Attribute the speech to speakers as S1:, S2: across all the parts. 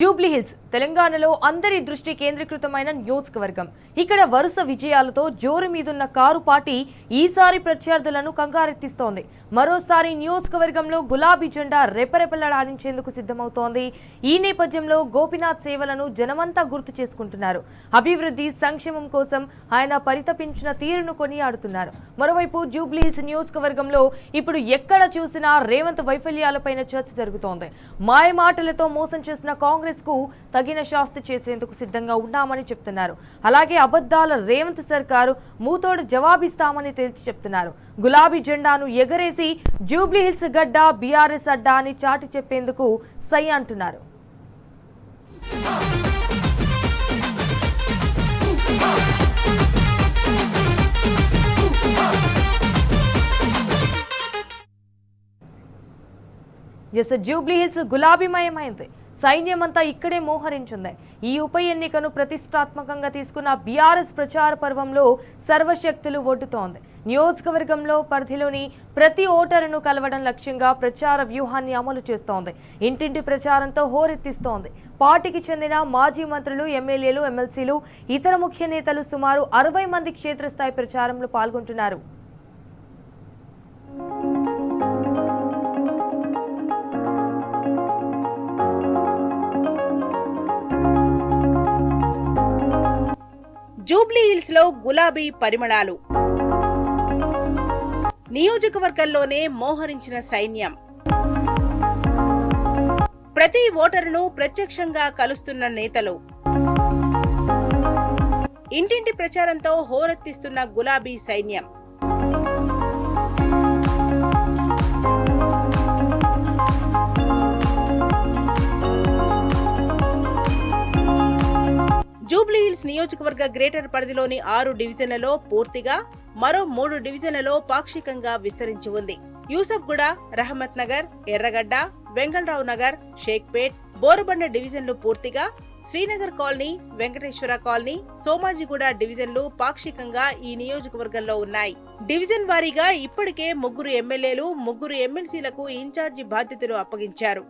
S1: జూబ్లీహిల్స్ తెలంగాణలో అందరి దృష్టి కేంద్రీకృతమైన నియోజకవర్గం. ఇక్కడ వరుస విజయాలతో జోరు మీదున్న కారు పార్టీ ఈసారి ప్రత్యర్థులను కంగారెత్తిస్తోంది. మరోసారి నియోజకవర్గంలో గులాబీ జెండా రెపరెపలాడించేందుకు సిద్ధమవుతోంది. ఈ నేపథ్యంలో గోపీనాథ్ సేవలను జనమంతా గుర్తు చేసుకుంటున్నారు. అభివృద్ధి సంక్షేమం కోసం ఆయన పరితపించిన తీరును కొనియాడుతున్నారు. మరోవైపు జూబ్లీహిల్స్ నియోజకవర్గంలో ఇప్పుడు ఎక్కడ చూసినా రేవంత్ వైఫల్యాలపైన చర్చ జరుగుతోంది. మాయమాటలతో మోసం చేసిన కాంగ్రెస్ కు తగిన శాస్తి చేసేందుకు సిద్ధంగా ఉన్నామని చెప్తున్నారు. అలాగే అబద్ధాల రేవంత్ సర్కారు మూతోడు జవాబిస్తామని తేల్చి చెప్తున్నారు. గులాబీ జెండాను ఎగరేసి జూబ్లీహిల్స్ గడ్డ బీఆర్ఎస్ అడ్డా అని చాటి చెప్పేందుకు సై అంటున్నారు. జూబ్లీహిల్స్ గులాబీమయమైంది. సైన్యమంతా ఇక్కడే మోహరించింది. ఈ ఉప ఎన్నికను ప్రతిష్టాత్మకంగా తీసుకున్న బీఆర్ఎస్ ప్రచార పర్వంలో సర్వశక్తులు ఒడ్డుతోంది. నియోజకవర్గంలో పరిధిలోని ప్రతి ఓటరును కలవడం లక్ష్యంగా ప్రచార వ్యూహాన్ని అమలు చేస్తోంది. ఇంటింటి ప్రచారంతో హోరెత్తిస్తోంది. పార్టీకి చెందిన మాజీ మంత్రులు, ఎమ్మెల్యేలు, ఎమ్మెల్సీలు, ఇతర ముఖ్య నేతలు సుమారు 60 మంది క్షేత్రస్థాయి ప్రచారంలో పాల్గొంటున్నారు.
S2: జూబ్లీహిల్స్ లో గులాబీ పరిమళాలు. నియోజకవర్గంలోనే మోహరించిన సైన్యం. ప్రతి ఓటరును ప్రత్యక్షంగా కలుస్తున్న నేతలు. ఇంటింటి ప్రచారంతో హోరెత్తిస్తున్న గులాబీ సైన్యం. జూబ్లీహిల్స్ నియోజకవర్గ గ్రేటర్ పరిధిలోని 6 డివిజన్లలో పూర్తిగా, మరో 3 డివిజన్లలో పాక్షికంగా విస్తరించి ఉంది. యూసఫ్గూడ, రహమత్ నగర్, ఎర్రగడ్డ, వెంగళరావు నగర్, షేక్పేట్, బోరుబండ డివిజన్లు పూర్తిగా, శ్రీనగర్ కాలనీ, వెంకటేశ్వర కాలనీ, సోమాజిగూడ డివిజన్లు పాక్షికంగా ఈ నియోజకవర్గంలో ఉన్నాయి. డివిజన్ వారీగా ఇప్పటికే 3 ఎమ్మెల్యేలు, 3 ఎమ్మెల్సీలకు ఇన్ఛార్జి బాధ్యతలు అప్పగించారు.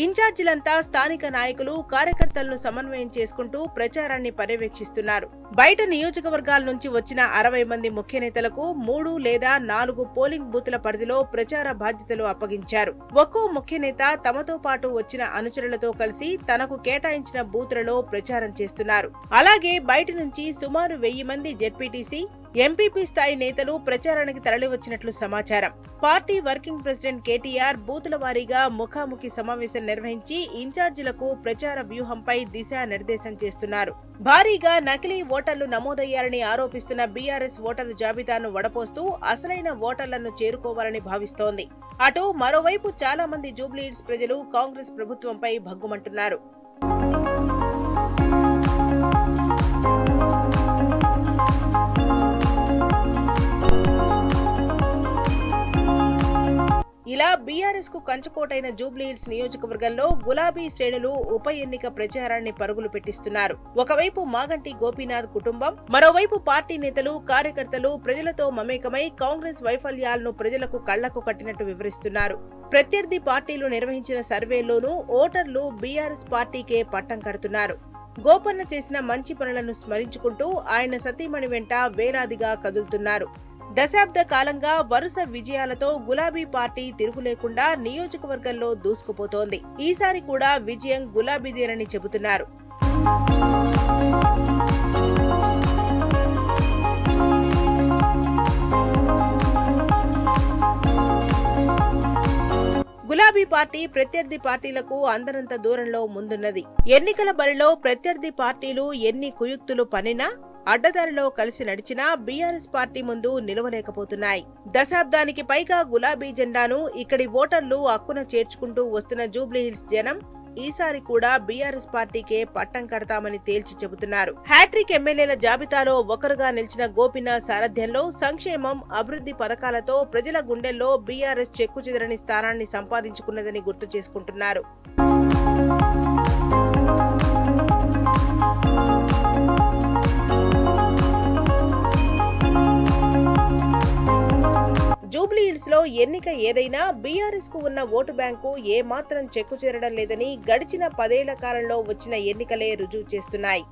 S2: ఇన్ఛార్జీలంతా స్థానిక నాయకులు, కార్యకర్తలను సమన్వయం చేసుకుంటూ ప్రచారాన్ని పర్యవేక్షిస్తున్నారు. బయట నియోజకవర్గాల నుంచి వచ్చిన 60 మంది ముఖ్య నేతలకు 3 లేదా 4 పోలింగ్ బూతుల పరిధిలో ప్రచార బాధ్యతలు అప్పగించారు. ఒక్కో ముఖ్య నేత తమతో పాటు వచ్చిన అనుచరులతో కలిసి తనకు కేటాయించిన బూతులలో ప్రచారం చేస్తున్నారు. అలాగే బయట నుంచి సుమారు 1000 మంది జెడ్పీటీసీ, ఎంపీపీ స్థాయి నేతలు ప్రచారానికి తరలివచ్చినట్లు సమాచారం. పార్టీ వర్కింగ్ ప్రెసిడెంట్ కేటీఆర్ బూతుల వారీగా ముఖాముఖి సమావేశం నిర్వహించి ఇన్ఛార్జీలకు ప్రచార వ్యూహంపై దిశానిర్దేశం చేస్తున్నారు. భారీగా నకిలీ ఓటర్లు నమోదయ్యారని ఆరోపిస్తున్న బీఆర్ఎస్ ఓటర్ల జాబితాను వడపోస్తూ అసలైన ఓటర్లను చేరుకోవాలని భావిస్తోంది. అటు మరోవైపు చాలా మంది జూబ్లీహిల్స్ ప్రజలు కాంగ్రెస్ ప్రభుత్వంపై భగ్గుమంటున్నారు. ఇలా బీఆర్ఎస్ కు కంచుకోటైన జూబ్లీహిల్స్ నియోజకవర్గంలో గులాబీ శ్రేణులు ఉప ఎన్నిక ప్రచారాన్ని పరుగులు పెట్టిస్తున్నారు. ఒకవైపు మాగంటి గోపీనాథ్ కుటుంబం, మరోవైపు పార్టీ నేతలు, కార్యకర్తలు ప్రజలతో మమేకమై కాంగ్రెస్ వైఫల్యాలను ప్రజలకు కళ్లకు కట్టినట్టు వివరిస్తున్నారు. ప్రత్యర్థి పార్టీలు నిర్వహించిన సర్వేల్లోనూ ఓటర్లు బీఆర్ఎస్ పార్టీకే పట్టం కడుతున్నారు. గోపన్న చేసిన మంచి పనులను స్మరించుకుంటూ ఆయన సతీమణి వెంట వేలాదిగా కదులుతున్నారు. దశాబ్ద కాలంగా వరుస విజయాలతో గులాబీ పార్టీ తిరుగులేకుండా నియోజకవర్గంలో దూసుకుపోతోంది. ఈసారి కూడా విజయం గులాబీదేనని చెబుతున్నారు. గులాబీ పార్టీ ప్రత్యర్థి పార్టీలకు అందరంత దూరంలో ముందున్నది. ఎన్నికల బరిలో ప్రత్యర్థి పార్టీలు ఎన్ని కుయుక్తులు పన్నినా, అడ్డదారిలో కలిసి నడిచినా బీఆర్ఎస్ పార్టీ ముందు నిలవలేకపోతున్నాయి. దశాబ్దానికి పైగా గులాబీ జెండాను ఇక్కడి ఓటర్లు హక్కున చేర్చుకుంటూ వస్తున్న జూబ్లీహిల్స్ జనం ఈసారి కూడా బీఆర్ఎస్ పార్టీకే పట్టం కడతామని తేల్చి చెబుతున్నారు. హ్యాట్రిక్ ఎమ్మెల్యేల జాబితాలో ఒకరుగా నిలిచిన గోపీనాథ్ సారథ్యంలో సంక్షేమం, అభివృద్ధి పథకాలతో ప్రజల గుండెల్లో బీఆర్ఎస్ చెక్కుచెదరని స్థానాన్ని సంపాదించుకున్నదని గుర్తు చేసుకుంటున్నారు. జూబ్లీహిల్స్ లో ఎన్నిక ఏదైనా బీఆర్ఎస్ కు ఉన్న ఓటు బ్యాంకు ఏమాత్రం చెక్కుచేరడం లేదని గడిచిన 10 ఏళ్ల కాలంలో వచ్చిన ఎన్నికలే రుజువు చేస్తున్నాయి.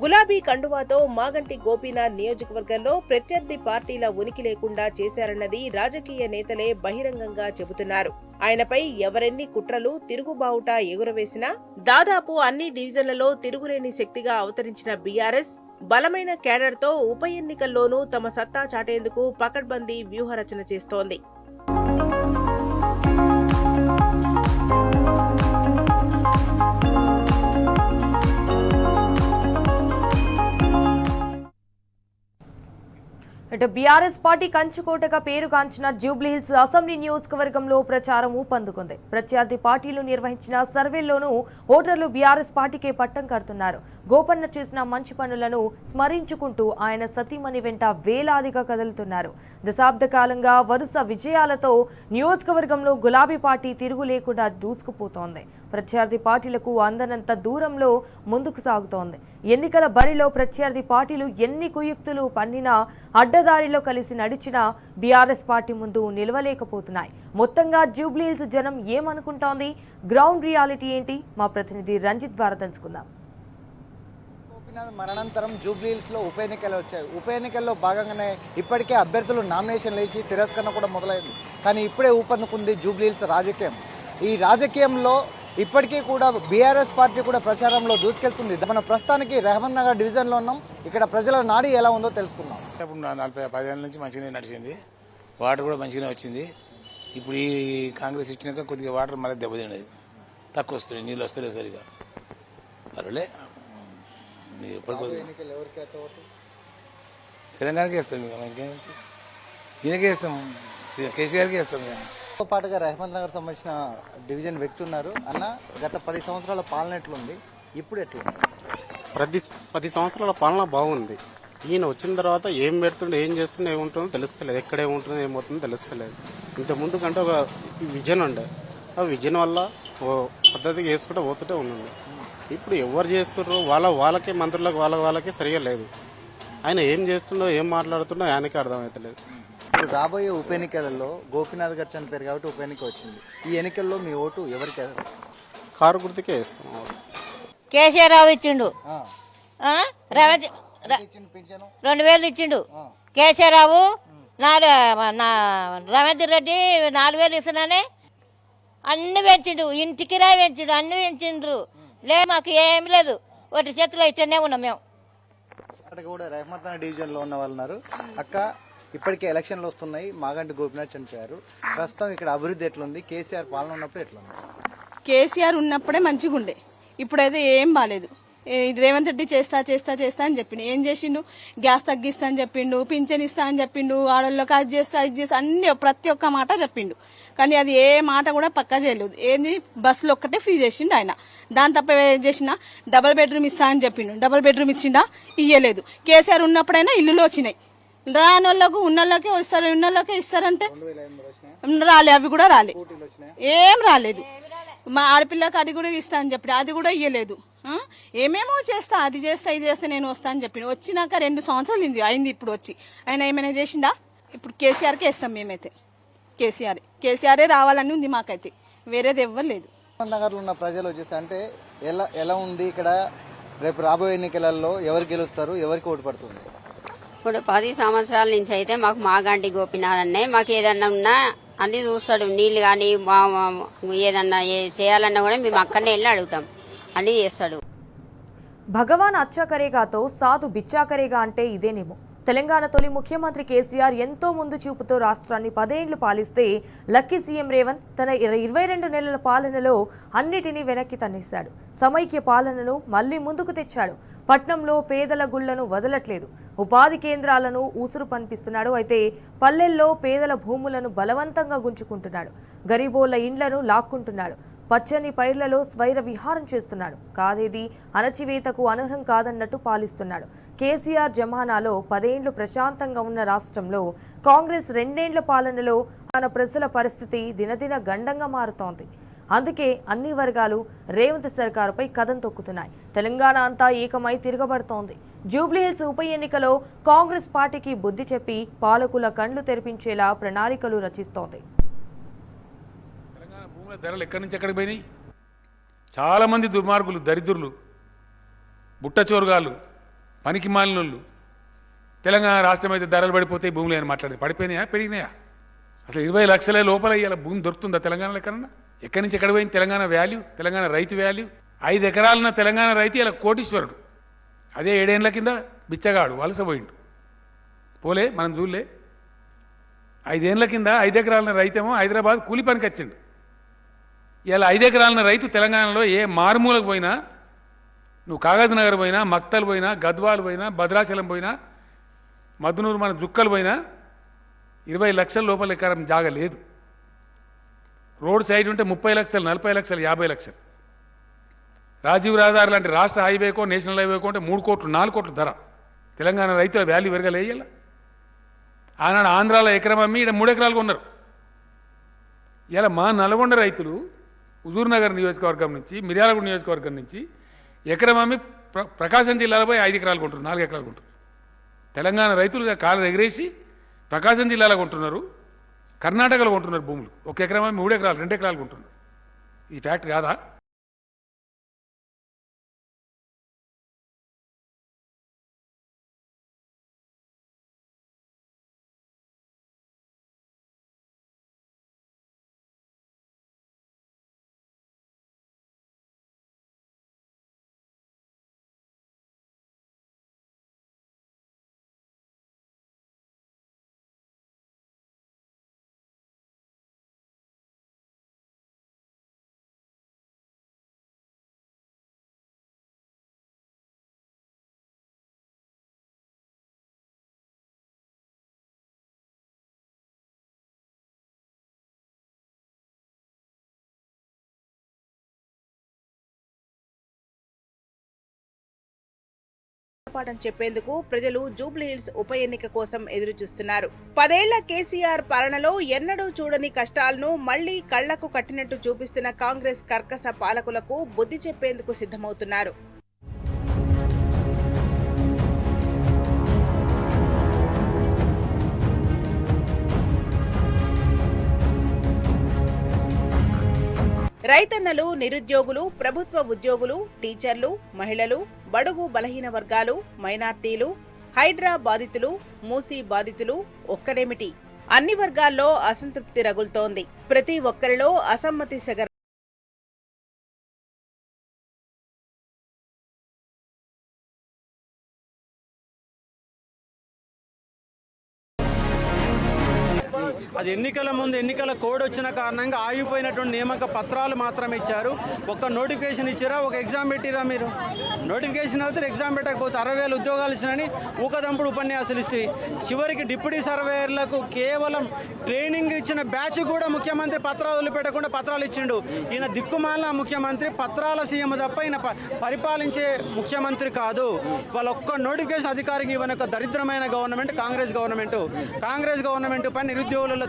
S2: గులాబీ కండువాతో మాగంటి గోపీనాథ్ నియోజకవర్గంలో ప్రత్యర్థి పార్టీల ఉనికి లేకుండా చేశారన్నది రాజకీయ నేతలే బహిరంగంగా చెబుతున్నారు. ఆయనపై ఎవరెన్ని కుట్రలు తిరుగుబావుట ఎగురవేసినా దాదాపు అన్ని డివిజన్లలో తిరుగులేని శక్తిగా అవతరించిన బీఆర్ఎస్ బలమైన క్యాడర్తో ఉప ఎన్నికల్లోనూ తమ సత్తా చాటేందుకు పకడ్బందీ వ్యూహరచన చేస్తోంది.
S1: ఇటు బీఆర్ఎస్ పార్టీ కంచుకోటగా పేరుగాంచిన జూబ్లీహిల్స్ అసెంబ్లీ నియోజకవర్గంలో ప్రచారం ఊపందుకుంది. ప్రత్యర్థి పార్టీలు నిర్వహించిన సర్వేల్లోనూ ఓటర్లు బీఆర్ఎస్ పార్టీకే పట్టం కడుతున్నారు. గోపన్న చేసిన మంచి పనులను స్మరించుకుంటూ ఆయన సతీమణి వెంట వేలాదిగా కదులుతున్నారు. దశాబ్ద కాలంగా వరుస విజయాలతో నియోజకవర్గంలో గులాబీ పార్టీ తిరుగు లేకుండా దూసుకుపోతోంది. ప్రత్యర్థి పార్టీలకు అందనంత దూరంలో ముందుకు సాగుతోంది. ఎన్నికల బరిలో ప్రత్యర్థి పార్టీలు ఎన్ని కుయుక్తులు పన్నినా అడ్డదారిలో కలిసి నడిచినా బీఆర్ఎస్ పార్టీ ముందు నిలవలేకపోతున్నాయి. మొత్తంగా జూబ్లీహిల్స్ జనం ఏమనుకుంటోంది, గ్రౌండ్ రియాలిటీ ఏంటి, మా ప్రతినిధి రంజిత్ ద్వారా తెలుసుకుందాం.
S3: గోపీనాథ్ మరణానంతరం జూబ్లీహిల్స్ లో ఉప ఎన్నికలు వచ్చాయి. ఉప ఎన్నికల్లో భాగంగానే ఇప్పటికే అభ్యర్థులు నామినేషన్ వేసి తిరస్కరణ కూడా మొదలైంది. కానీ ఇప్పుడే ఊపందుకుంది జూబ్లీహిల్స్ రాజకీయం. ఈ రాజకీయంలో ఇప్పటికీ కూడా బీఆర్ఎస్ పార్టీ కూడా ప్రచారంలో దూసుకెళ్తుంది. మన ప్రస్తుతానికి రెహమత్ నగర్ డివిజన్లో ఉన్నాం. ఇక్కడ ప్రజల నాడి ఎలా ఉందో తెలుసుకుందాం.
S4: ఇప్పుడు 40-50 ఏళ్ళ నుంచి మంచిగానే నడిచింది. వాటర్ కూడా మంచిగానే వచ్చింది. ఇప్పుడు ఈ కాంగ్రెస్ ఇచ్చినాక కొద్దిగా వాటర్ మళ్ళీ దెబ్బతిన్నది, తక్కువ వస్తుంది, నీళ్ళు వస్తలేవు సరిగా. పర్వాలే, తెలంగాణకి వేస్తాం, ఇంకేం ఈయనకే వేస్తాం, కేసీఆర్కి వేస్తాం.
S3: పాటుగా రెహమత్ నగర్ సంబంధించిన డివిజన్ వ్యక్తి ఉన్నారు. అన్న, గత 10 సంవత్సరాల పాలన ఎట్లుంది, ఇప్పుడు ఎట్లుంది?
S5: 10 సంవత్సరాల పాలన బాగుంది. ఈయన వచ్చిన తర్వాత ఏం పెడుతుండే, ఏం చేస్తుండే, ఏముంటుందో తెలుస్తలేదు. ఎక్కడ ఏముంటుందో ఏమవుతుందో తెలుస్తలేదు. ఇంతకుముందు కంటే ఒక విజన్ ఉండే, ఆ విజన్ వల్ల ఓ పద్ధతిగా వేసుకుంటూ పోతుంటే ఉన్నది. ఇప్పుడు ఎవరు చేస్తున్నారు వాళ్ళకే, మంత్రులకు వాళ్ళకే సరిగా లేదు. ఆయన ఏం చేస్తుండో, ఏం మాట్లాడుతుండో ఆయనకే అర్థమవుతలేదు.
S3: ఇప్పుడు రాబోయే ఉప ఎన్నికలలో గోపీనాథ్ గారు చనిపోయారు కాబట్టి ఉప ఎన్నిక వచ్చింది. ఈ ఎన్నికల్లో మీ ఓటు ఎవరికి?
S5: కారు గుర్తుకే వేస్తాం.
S6: కేసీఆర్ రావు ఇచ్చిండు, 2000 ఇచ్చిండు కేసీఆర్ రావు. రవీంద్ర రెడ్డి 4000 ఇస్తున్నానే అన్ని పెంచిండు, ఇంటికి రా పెంచిండు, అన్ని పెంచిండ్రు. మాకు ఏమి లేదు, ఒకటి చేతిలో ఇస్తేనే ఉన్నాం మేము.
S3: అక్కడ కూడా రెహమత్ నగర్ డివిజన్ లో ఉన్న వాళ్ళు ఉన్నారు. అక్క, ఇప్పటికే ఎలక్షన్లు వస్తున్నాయి. మాగంటి గోపీనాథ్ చనిపోయారు. ప్రస్తుతం ఇక్కడ అభివృద్ధి ఎట్లుంది? కేసీఆర్ పాలన ఉన్నప్పుడు ఎట్లుంది?
S7: కేసీఆర్ ఉన్నప్పుడే మంచిగా ఉండే, ఇప్పుడైతే ఏం బాలేదు. రేవంత్ రెడ్డి చేస్తా అని చెప్పిండు. ఏం చేసిండు? గ్యాస్ తగ్గిస్తా అని చెప్పిండు, పింఛన్ ఇస్తా అని చెప్పిండు, ఆడోళ్ళకి అది చేస్తా అన్ని ప్రతి ఒక్క మాట చెప్పిండు. కానీ అది ఏ మాట కూడా పక్కా చేయలేదు. ఏంది, బస్సులు ఒక్కటే ఫ్రీ చేసిండు ఆయన. దాని తప్ప ఏం చేసినా డబుల్ బెడ్రూమ్ ఇస్తా అని చెప్పిండు. డబుల్ బెడ్రూమ్ ఇచ్చిండా? ఇయ్యలేదు. కేసీఆర్ ఉన్నప్పుడైనా ఇల్లులు వచ్చినాయి. రానోళ్ళకు ఉన్నోళ్ళకే వస్తారు, ఉన్నోళ్ళకే ఇస్తారంటే రాలే, అవి కూడా రాలే, ఏం రాలేదు. మా ఆడపిల్లకి అది కూడా ఇస్తా అని చెప్పి అది కూడా ఇయ్యలేదు. ఏమేమో చేస్తా, అది చేస్తా, ఇది చేస్తా, నేను వస్తా అని చెప్పి వచ్చినాక 2 సంవత్సరాలు అయింది ఇప్పుడు వచ్చి. ఆయన ఏమైనా చేసిండా? ఇప్పుడు కేసీఆర్కే వేస్తాం మేమైతే. కేసీఆరే రావాలని ఉంది మాకైతే, వేరేది ఎవ్వరు.
S3: నగర్లో ఉన్న ప్రజలు వచ్చేసి అంటే ఎలా ఉంది ఇక్కడ? రేపు రాబోయే ఎన్నికలలో ఎవరు గెలుస్తారు, ఎవరికి ఓటు పడుతుంది?
S8: ఇప్పుడు 10 సంవత్సరాల నుంచి అయితే మాకు మాగంటి గోపీనాథ్ అన్నే మాకు ఏదన్నా ఉన్నా అన్ని చూస్తాడు. నీళ్లు కానీ ఏదన్నా చేయాలన్నా కూడా మేము అక్కడనే వెళ్ళి అడుగుతాం, అన్ని చేస్తాడు.
S1: భగవాన్ అచ్చా కరేగాతో సాధు బిచ్చా కరేగా అంటే ఇదేనేమో. తెలంగాణ తొలి ముఖ్యమంత్రి కేసీఆర్ ఎంతో ముందు చూపుతో రాష్ట్రాన్ని 10 ఏళ్లు పాలిస్తే లక్కీ సీఎం రేవంత్ తన 22 నెలల పాలనలో అన్నిటినీ వెనక్కి తన్నేశాడు. సమైక్య పాలనను మళ్లీ ముందుకు తెచ్చాడు. పట్నంలో పేదల గుళ్లను వదలట్లేదు. ఉపాధి కేంద్రాలను ఊసురు పనిపిస్తున్నాడు. అయితే పల్లెల్లో పేదల భూములను బలవంతంగా గుంజుకుంటున్నాడు. గరీబోళ్ల ఇండ్లను లాక్కుంటున్నాడు. పచ్చని పైర్లలో స్వైర విహారం చేస్తున్నాడు. కాదేది అణచివేతకు అనర్హం కాదన్నట్టు పాలిస్తున్నాడు. కేసీఆర్ జమానాలో 10 ఏళ్లు ప్రశాంతంగా ఉన్న రాష్ట్రంలో కాంగ్రెస్ 2 ఏళ్ల పాలనలో మన ప్రజల పరిస్థితి దినదిన గండంగా మారుతోంది. అందుకే అన్ని వర్గాలు రేవంత్ సర్కారుపై కదం తొక్కుతున్నాయి. తెలంగాణ అంతా ఏకమై తిరగబడుతోంది. జూబ్లీహిల్స్ ఉప ఎన్నికలో కాంగ్రెస్ పార్టీకి బుద్ధి చెప్పి పాలకుల కండ్లు తెరిపించేలా ప్రణాళికలు రచిస్తోంది.
S9: తెలంగాణ భూముల ధరలు ఎక్కడి నుంచి ఎక్కడికి పోయినాయి? చాలా మంది దుర్మార్గులు, దరిద్రులు, బుట్టచోరుగాళ్ళు, పనికి మాలినోళ్ళు తెలంగాణ రాష్ట్రం అయితే ధరలు పడిపోతాయి, భూములు అని మాట్లాడేది. పడిపోయినాయా, పెరిగినాయా? అసలు 20 లక్షల లోపల ఇవాళ భూమి దొరుకుతుందా తెలంగాణలో ఎక్కడన్నా? ఎక్కడి నుంచి ఎక్కడ పోయింది తెలంగాణ వాల్యూ, తెలంగాణ రైతు వాల్యూ? 5 ఎకరాలున్న తెలంగాణ రైతు ఇలా కోటీశ్వరుడు. అదే 7 ఏళ్ల కింద బిచ్చగాడు, వలస పోయిండు. పోలే, మనం చూడలే. 5 ఏళ్ల కింద 5 ఎకరాలున్న రైతేమో హైదరాబాద్ కూలి పనికి వచ్చిండు. ఇలా 5 ఎకరాలున్న రైతు తెలంగాణలో ఏ మారుమూలకు పోయినా, నువ్వు కాగజ్ నగర్ పోయినా, మక్తల్ పోయినా, గద్వాల్ పోయినా, భద్రాచలం పోయినా, మద్నూరు మన జుక్కలు పోయినా 20 లక్షల లోపల ఎకరం జాగా లేదు. రోడ్ సైడ్ ఉంటే 30 లక్షలు, 40 లక్షలు, 50 లక్షలు. రాజీవ్ రహదారి లాంటి రాష్ట్ర హైవేకో, నేషనల్ హైవేకో అంటే 3 కోట్లు, 4 కోట్లు ధర. తెలంగాణ రైతుల వాల్యూ పెరగలేయాల. ఆనాడు ఆంధ్రాలో ఎకరం అమ్మి ఇక్కడ 3 ఎకరాలు కొన్నారు. ఇలా మా నల్గొండ రైతులు హుజూర్ నగర్ నియోజకవర్గం నుంచి, మిర్యాలగూడ నియోజకవర్గం నుంచి ఎకరం అమ్మి ప్రకాశం జిల్లాలో పోయి 5 ఎకరాలు కొంటున్నారు, 4 ఎకరాలు కొంటున్నారు. తెలంగాణ రైతులు కాలు ఎగిరేసి ప్రకాశం జిల్లాలో కొంటున్నారు, కర్ణాటకలో కొంటున్నారు భూములు. 1 ఎకరం అమ్మి 3 ఎకరాలు, 2 ఎకరాలు కొంటున్నారు. ఈ ఫ్యాక్ట్ కాదా?
S2: పాఠం చెప్పేందుకు ప్రజలు జూబ్లీహిల్స్ ఉప ఎన్నిక కోసం ఎదురు చూస్తున్నారు. 10 ఏళ్ల కేసీఆర్ పాలనలో ఎన్నడూ చూడని కష్టాలను మళ్లీ కళ్లకు కట్టినట్టు చూపిస్తున్న కాంగ్రెస్ కర్కశ పాలకులకు బుద్ధి చెప్పేందుకు సిద్ధమవుతున్నారు. రైతన్నలు, నిరుద్యోగులు, ప్రభుత్వ ఉద్యోగులు, టీచర్లు, మహిళలు, బడుగు బలహీన వర్గాలు, మైనార్టీలు, హైడ్రా బాధితులు, మూసీ బాధితులు ఒక్కరేమిటి, అన్ని వర్గాల్లో అసంతృప్తి రగులుతోంది. ప్రతి ఒక్కరిలో అసమ్మతి సెగ.
S10: అది ఎన్నికల ముందు ఎన్నికల కోడ్ వచ్చిన కారణంగా ఆగిపోయినటువంటి నియామక పత్రాలు మాత్రమే ఇచ్చారు. ఒక నోటిఫికేషన్ ఇచ్చారా, ఒక ఎగ్జామ్ పెట్టిరా? మీరు నోటిఫికేషన్ అవుతారు, ఎగ్జామ్ పెట్టకపోతే 60,000 ఉద్యోగాలు ఇచ్చినని ఊకదంపుడు ఉపన్యాసాలు ఇస్తే చివరికి డిప్యూటీ సర్వేయర్లకు కేవలం ట్రైనింగ్ ఇచ్చిన బ్యాచ్ కూడా ముఖ్యమంత్రి పత్రాలు వదిలిపెట్టకుండా పత్రాలు ఇచ్చిండు. ఈయన దిక్కుమాలిన ముఖ్యమంత్రి, పత్రాల సీఎం తప్ప ఈయన పరిపాలించే ముఖ్యమంత్రి కాదు. వాళ్ళ ఒక్క నోటిఫికేషన్ అధికారికి ఇవ్వని ఒక దరిద్రమైన government Congress government. Congress government పైన నిరుద్యోగులలో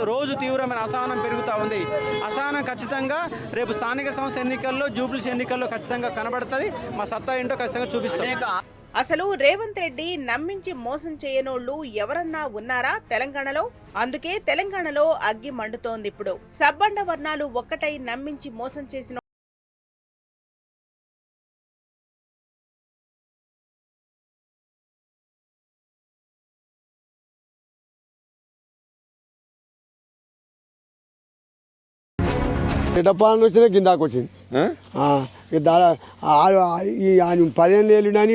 S10: రోజు తీవ్రమైన అసహనం పెరుగుతూ ఉంది. అసహనం ఖచ్చితంగా రేపు స్థానిక సంస్థ ఎన్నికల్లో, జూబ్లీస్ ఎన్నికల్లో ఖచ్చితంగా కనబడుతుంది. మా సత్తా ఏంటో ఖచ్చితంగా చూపిస్తాం.
S2: అసలు రేవంత్ రెడ్డి నమ్మించి మోసం చేయనోళ్లు ఎవరన్నా ఉన్నారా తెలంగాణలో? అందుకే తెలంగాణలో అగ్గి మండుతోంది. ఇప్పుడు సబ్బండ వర్ణాలు ఒక్కటై నమ్మించి మోసం చేసిన
S11: ఎడపాలను వచ్చినా కిందాకు వచ్చింది. ఆయన 15 ఏళ్ళు కానీ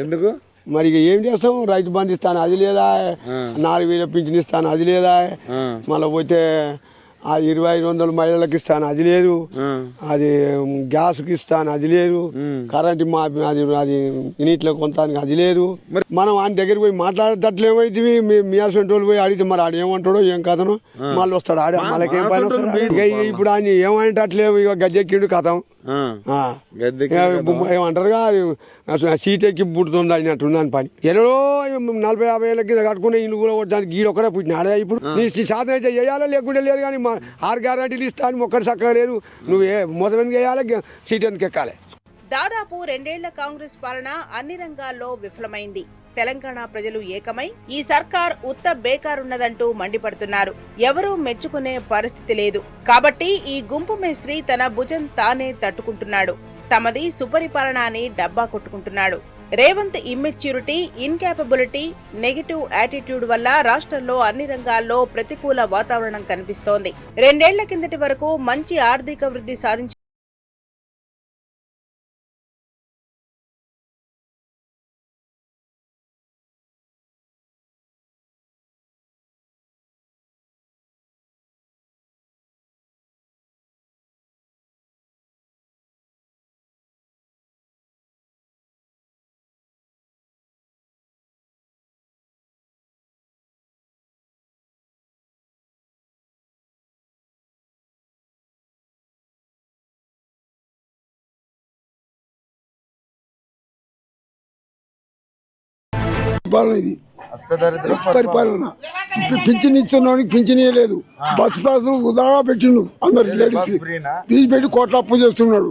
S12: ఎందుకు
S11: మరి ఏం చేస్తాం? రైతు బంధు ఇస్తాను అది లేదా, 4,000 పింఛన్ ఇస్తాను అది లేదా, మళ్ళీ పోతే 2,500 మహిళలకు ఇస్తాను అది లేదు, అది గ్యాస్కి ఇస్తాను అది లేదు, కరెంట్ అది నీటిలో కొంతానికి అది లేదు. మనం ఆయన దగ్గరికి పోయి మాట్లాడేటట్లేమైతే మీ అసంటోళ్ళు పోయి అడిగితే మరి ఆడు ఏమంటాడో ఏం కథను మళ్ళీ వస్తాడు ఆడ వాళ్ళకేం పని వస్తాడు. ఇప్పుడు ఆయన ఏమంటట్లేము, ఇక గద్దెక్కిండు కథం ఏమంటారుగా సీట్ ఎక్కి పుడుతుంది అయినట్టు దాని పని. ఎన్నడో 40-50 ఏళ్ళ కింద కట్టుకునే ఇల్లు కూడా కొట్టడానికి గీడు ఒక్కడే పుట్టినాడే. ఇప్పుడు నీ శాతం అయితే చేయాలా లేకుంటే లేదు, కానీ 6 గ్యారంటీలు ఇస్తాను ఒక్కటి చక్కగా లేదు. నువ్వు మొత్తం ఎందుకు వేయాలి, సీట్ ఎందుకు ఎక్కాలి?
S2: దాదాపు 2 ఏళ్ల కాంగ్రెస్ పాలన అన్ని రంగాల్లో విఫలమైంది. తెలంగాణ ప్రజలు ఏకమై ఈ సర్కార్ ఉత్త బేకారున్నదంటూ మండిపడుతున్నారు. ఎవరూ మెచ్చుకునే పరిస్థితి లేదు. కాబట్టి ఈ గుంపు మేస్త్రి తన భుజం తానే తట్టుకుంటున్నాడు. తమది సుపరిపాలన అని డబ్బా కొట్టుకుంటున్నాడు. Revanth immaturity, incapability, negative attitude వల్ల రాష్ట్రంలో అన్ని రంగాల్లో ప్రతికూల వాతావరణం కనిపిస్తోంది. 2 ఏళ్ల కిందటి వరకు మంచి ఆర్థిక వృద్ధి సాధించి
S11: పరిపాలన పింఛన్ ఇచ్చిన పింఛన్ ఇవ్వలేదు. బస్ పాస్ ఉదాగా పెట్టిండు అందరు లేడీస్ తీసి పెట్టి కోట్ల అప్పు చేస్తున్నాడు.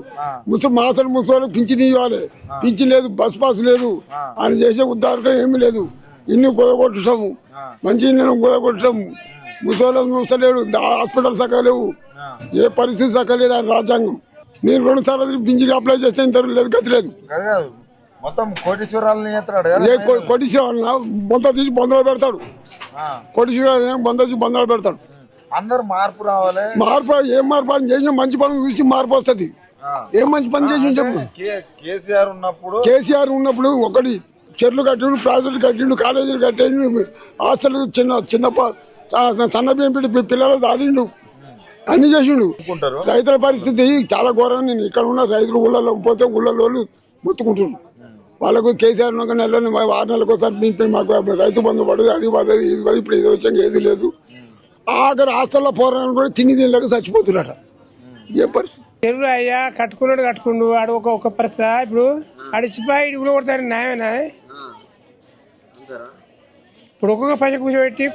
S11: ముసలి పింఛన్ ఇవ్వాలి, పింఛన్ లేదు, బస్ పాస్ లేదు, ఆయన చేసే ఉద్దారకం ఏమీ లేదు. ఇన్ని కూరగొట్టము, మంచి ఇళ్ళను కూరగొట్టము, ముసలేడు, హాస్పిటల్ సక్కలేవు, ఏ పరిస్థితి సక్కలేదు. ఆయన రాజ్యాంగం. నేను 2 సార్లు పింఛన్ అప్లై చేస్తే ఇంత లేదు, గతి లేదు.
S3: మొత్తం కోటీశ్వరాలని
S11: కోటీశ్వరాలు బొంద తీసి బొందలు పెడతాడు. కోటీశ్వరాలు బొంద తీసి బొందలు పెడతాడు.
S3: అందరు మార్పు రావాలి.
S11: మార్పు ఏం మార్పు అని చేసిన మంచి పనులు చూసి మార్పు వస్తుంది. ఏం మంచి పని చేసి చెప్పు. కేసీఆర్ ఉన్నప్పుడు ఒకటి చెట్లు కట్టిండు, ప్రాజెక్టులు కట్టిండు, కాలేజీలు కట్టిండు, హాస్టల్ సన్న బియ్యం పెట్టి పిల్లలు దాదిండు, అన్ని చేసిండు. రైతుల పరిస్థితి చాలా ఘోరంగా. నేను ఇక్కడ ఉన్న రైతులు ఊళ్ళలో పోతే ఊళ్ళో మొత్తుకుంటున్నాను. వాళ్ళకు కేసీఆర్ నెలలో 6 నెలలకు ఒకసారి మాకు రైతు బంధు పడదు, అది పడదు, ఇది పడదు. ఇప్పుడు ఇది వచ్చాక ఏది లేదు. ఆఖరి హాస్టల్లో పోరాని కూడా తిని తినలేక చచ్చిపోతున్నాడు. ఏ పరిస్థితి?
S12: తెలుగు అయ్యా కట్టుకుండు ఆడు ఒక పరిస్థితి. ఇప్పుడు అడిచిపోయి ఇడుగులో కొడతారు న్యాయమేనా? ఇప్పుడు ఒక్కొక్క పైసా కూర్చోబెట్టి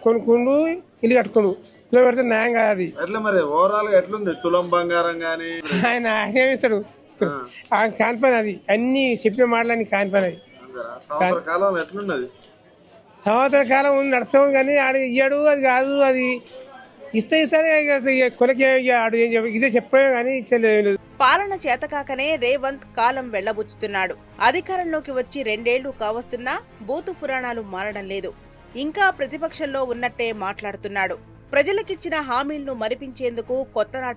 S12: కొనుక్కుండు, ఇల్లు కట్టుకుండు, కిలో పెడితే న్యాయం కాదు. అది
S3: మరి ఓవరాల్ ఎట్లుంది? తులం బంగారం కానీ
S12: ఆయన ఏమిస్తాడు? కానిపని అది. అన్ని చెప్పిన మాటలన్నీ కానిపని. అది సంవత్సర కాలం నడుస్తాం కానీ ఆడు ఇయ్యాడు, అది కాదు. అది ఇస్తానే కొలకి ఇదే చెప్పే కానీ ఇచ్చలేదు.
S2: పాలన చేతకాకనే రేవంత్ కాలం వెళ్లబుచ్చుతున్నాడు. అధికారంలోకి వచ్చి 2 ఏళ్లు కావస్తున్నా బూతు పురాణాలు మారడం లేదు. ఇంకా ప్రతిపక్షంలో ఉన్నట్టే మాట్లాడుతున్నాడు. ప్రజలకిచ్చిన హామీలను మరిపించేందుకు కొత్త నాట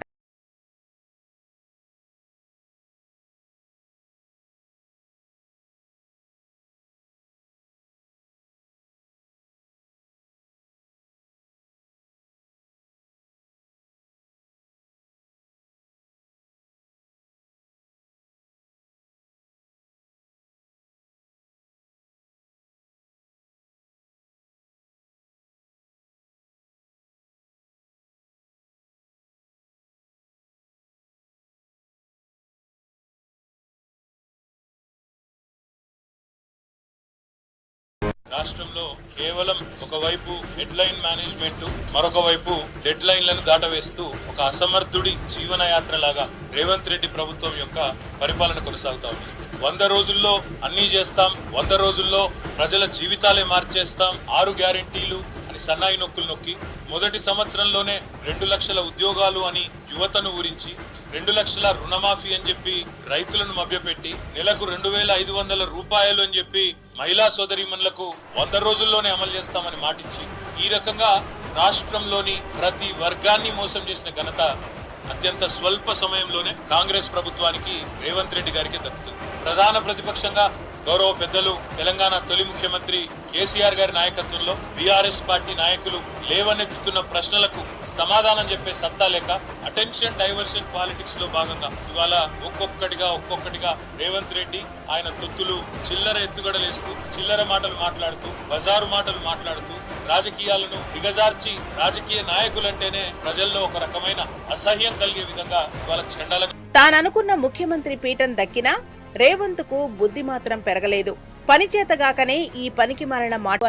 S13: రాష్ట్రంలో కేవలం ఒకవైపు హెడ్లైన్ మేనేజ్మెంట్, మరొక వైపు డెడ్ లైన్లను దాటవేస్తూ ఒక అసమర్థుడి జీవనయాత్ర లాగా రేవంత్ రెడ్డి ప్రభుత్వం యొక్క పరిపాలన కొనసాగుతా ఉంది. 100 రోజుల్లో అన్నీ చేస్తాం, 100 రోజుల్లో ప్రజల జీవితాలే మార్చేస్తాం, 6 గ్యారెంటీలు అని సన్నాయి నొక్కులు నొక్కి మొదటి సంవత్సరంలోనే 2 లక్షల ఉద్యోగాలు అని యువతను ఊరించి, 2 లక్షల రుణమాఫీ అని చెప్పి రైతులను మభ్యపెట్టి, నెలకు 2500 రూపాయలు అని చెప్పి మహిళా సోదరీమణులకు 100 రోజుల్లోనే అమలు చేస్తామని మాటిచ్చి ఈ రకంగా రాష్ట్రంలోని ప్రతి వర్గాన్ని మోసం చేసిన ఘనత అత్యంత స్వల్ప సమయంలోనే కాంగ్రెస్ ప్రభుత్వానికి, రేవంత్ రెడ్డి గారికి దక్కుతుంది. ప్రధాన ప్రతిపక్షంగా గౌరవ పెద్దలు తెలంగాణ తొలి ముఖ్యమంత్రి కేసీఆర్ గారి నాయకత్వంలో బీఆర్ఎస్ పార్టీ నాయకులు లేవనెత్తుతున్న ప్రశ్నలకు సమాధానం చెప్పే సత్తా లేక అటెన్షన్ డైవర్షన్ పాలిటిక్స్ లో భాగంగా ఇవాళ ఒక్కొక్కటిగా రేవంత్ రెడ్డి ఆయన తొత్తులు చిల్లర ఎత్తుగడలేస్తూ, చిల్లర మాటలు మాట్లాడుతూ, బజారు మాటలు మాట్లాడుతూ, రాజకీయాలను దిగజార్చి రాజకీయ నాయకులంటేనే ప్రజల్లో ఒక రకమైన అసహ్యం కలిగే విధంగా ఇవాళ చెండాల
S2: తాననుకున్న ముఖ్యమంత్రి పీఠం దక్కినా రేవంత్ కు బుద్ధి మాత్రం పెరగలేదు. పనిచేతగాకనే ఈ పనికి మారిన మాట